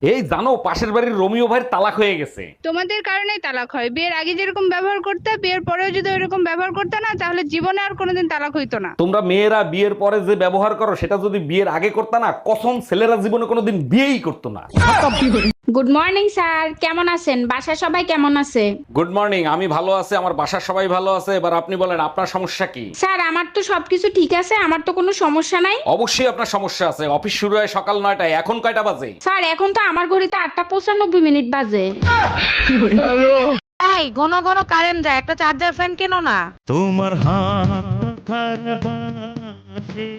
এই জানো, পাশের বাড়ির রোমিও ভাইয়ের তালাক হয়ে গেছে। তোমাদের কারণেই তালাক হয়। বিয়ের আগে যেরকম ব্যবহার করতে, বিয়ের পরেও যদি ওইরকম ব্যবহার করতে না, তাহলে জীবনে আর কোনোদিন তালাক হইতো না। তোমরা মেয়েরা বিয়ের পরে যে ব্যবহার করো সেটা যদি বিয়ের আগে করতে না, কসম ছেলেরা জীবনে কোনোদিন বিয়েই করতো না। গুড মর্নিং স্যার, কেমন আছেন? বাসায় সবাই কেমন আছে? গুড মর্নিং, আমি ভালো আছি, আমার বাসার সবাই ভালো আছে। এবার আপনি বলেন আপনার সমস্যা কি? স্যার, আমার তো সবকিছু ঠিক আছে, আমার তো কোনো সমস্যা নাই। অবশ্যই আপনার সমস্যা আছে। অফিস শুরু হয় সকাল 9টায়, এখন কয়টা বাজে? স্যার, এখন তো আমার ঘড়িতে 8:95 বাজে। এই ঘন ঘন কারেন্ট যায়, একটা চার্জার ফ্যান কেন না? তোমার হাত বাঁশি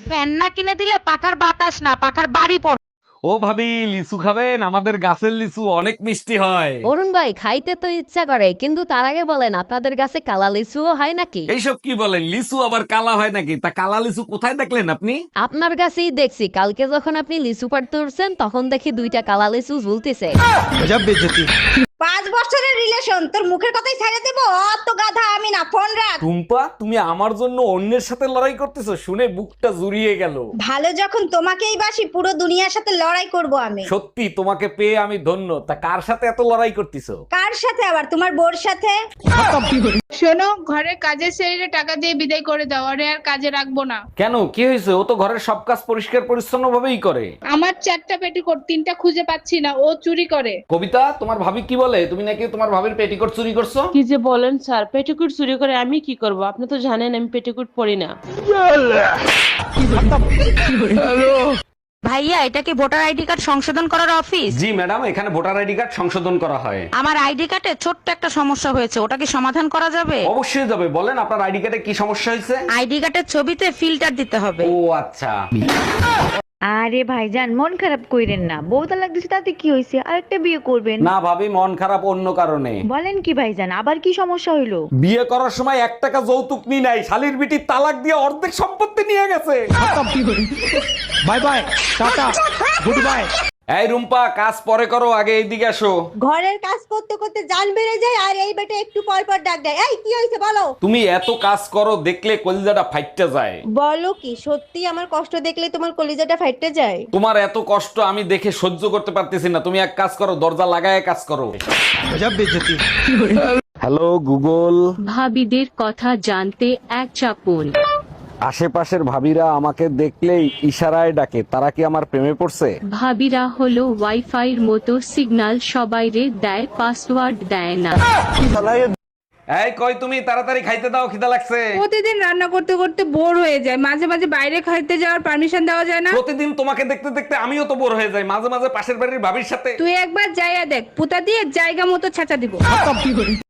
ফ্যান না কিনে দিলে পাখার বাতাস না, পাখার বাড়ি পড়ে। ও ভাবি, লিচু খাবেন? আমাদের গাছের লিচু অনেক মিষ্টি হয়। অরুণ ভাই, খাইতে তো ইচ্ছা করে, কিন্তু তার আগে বলেন আপনাদের কাছে কালা লিচুও হয় নাকি? এইসব কি বলেন? লিচু আবার কালা হয় নাকি? তা কালা লিচু কোথায় দেখলেন আপনি? আপনার কাছেই দেখছি, কালকে যখন আপনি লিচু পাড়তে উঠছেন তখন দেখি দুইটা কালা লিচু ঝুলতেছে। 5 বছরের রিলেশন, তোর মুখের কথাই ছেড়ে দেব? অত গাধা আমি না, ফোন রাখ। টুম্পা, তুমি আমার জন্য অন্যের সাথে লড়াই করতেছো শুনে বুকটা জুড়িয়ে গেল। ভালো যখন তোমাকেই বাসি, পুরো দুনিয়ার সাথে লড়াই করব আমি। সত্যি তোমাকে পেয়ে আমি ধন্য। তা কার সাথে এত লড়াই করতেছো? কার সাথে আবার? তোমার বোর সাথে। শোনো, ঘরে কাজের ছেলেরে টাকা দিয়ে বিদায় করে দাও, আরে আর কাজে রাখবো না। কেন, কি হয়েছে? ও তো ঘরের সব কাজ পরিষ্কার পরিচ্ছন্ন ভাবেই করে। আমার 4টা পেটিকোট, 3টা খুঁজে পাচ্ছি না, ও চুরি করে। কবিতা, তোমার ভাবি কি বলে? তুমি নাকি তোমার ভাবির পেটিকোট চুরি করছো? কি যে বলেন স্যার, পেটিকুট চুরি করে আমি কি করব? আপনি তো জানেন আমি পেটিকুট পরি না। ভাইয়া, এটা কি ভোটার আইডি কার্ড সংশোধন করার অফিস? জি ম্যাডাম, এখানে ভোটার আইডি কার্ড সংশোধন করা হয়। আমার আইডি কার্ডে ছোট্ট একটা সমস্যা হয়েছে, ওটা কি সমাধান করা যাবে? অবশ্যই যাবে। বলেন আপনার আইডি কার্ডে কি সমস্যা হয়েছে? আইডি কার্ডের ছবিতে ফিল্টার দিতে হবে। ও আচ্ছা। আরে ভাইজান, মন খারাপ কইরেন না, বউ তালাক দিছে তাতে কি হইছে? আরেকটা বিয়ে করবেন। না ভাবি, মন খারাপ অন্য কারণে। বলেন কি ভাইজান, আবার কি সমস্যা হইলো? বিয়ে করার সময় 1 টাকা যৌতুক নি নাই, শালির বিটি তালাক দিয়ে অর্ধেক সম্পত্তি নিয়ে গেছে। Bye bye, tata, good bye. এই রুম্পা, কাজ পরে করো, আগে এইদিকে আসো। ঘরের কাজ করতে করতে জান বেড়ে যায়, আর এই বেটা একটু পর পর ডাক দেয়। এই কি হয়েছে বলো? তুমি এত কাজ করো, দেখলে কলিজাটা ফাইটতে যায়। বলো কি সত্যি? আমার কষ্ট দেখলে তোমার কলিজাটা ফাইটে যায়? তোমার এত কষ্ট আমি দেখে সহ্য করতে পারতেছি না। তুমি এক কাজ করো, দরজা লাগায় কাজ করো। Hello Google. ভাবিদের কথা জানতে এক চাপুন। আশেপাশের ভাবিরা আমাকে দেখলেই ইশারায় ডাকে, তারা কি আমার প্রেমে পড়ছে? ভাবিরা হলো ওয়াইফাইয়ের মতো, সিগন্যাল সবাইরে দেয়, পাসওয়ার্ড দেয় না। এই কই তুমি, তাড়াতাড়ি খাইতে দাও, খিদা লাগছে। প্রতিদিন রান্না করতে করতে বোর হয়ে যায়, মাঝে মাঝে বাইরে খাইতে যাওয়ার পারমিশন দেওয়া যায় না? প্রতিদিন তোমাকে দেখতে দেখতে আমিও তো বোর হয়ে যাই, মাঝে মাঝে পাশের বাড়ির ভাবির সাথে। তুই একবার যাইয়া দেখ, পুতা দিয়ে জায়গা মতো ছাঁচা দিব।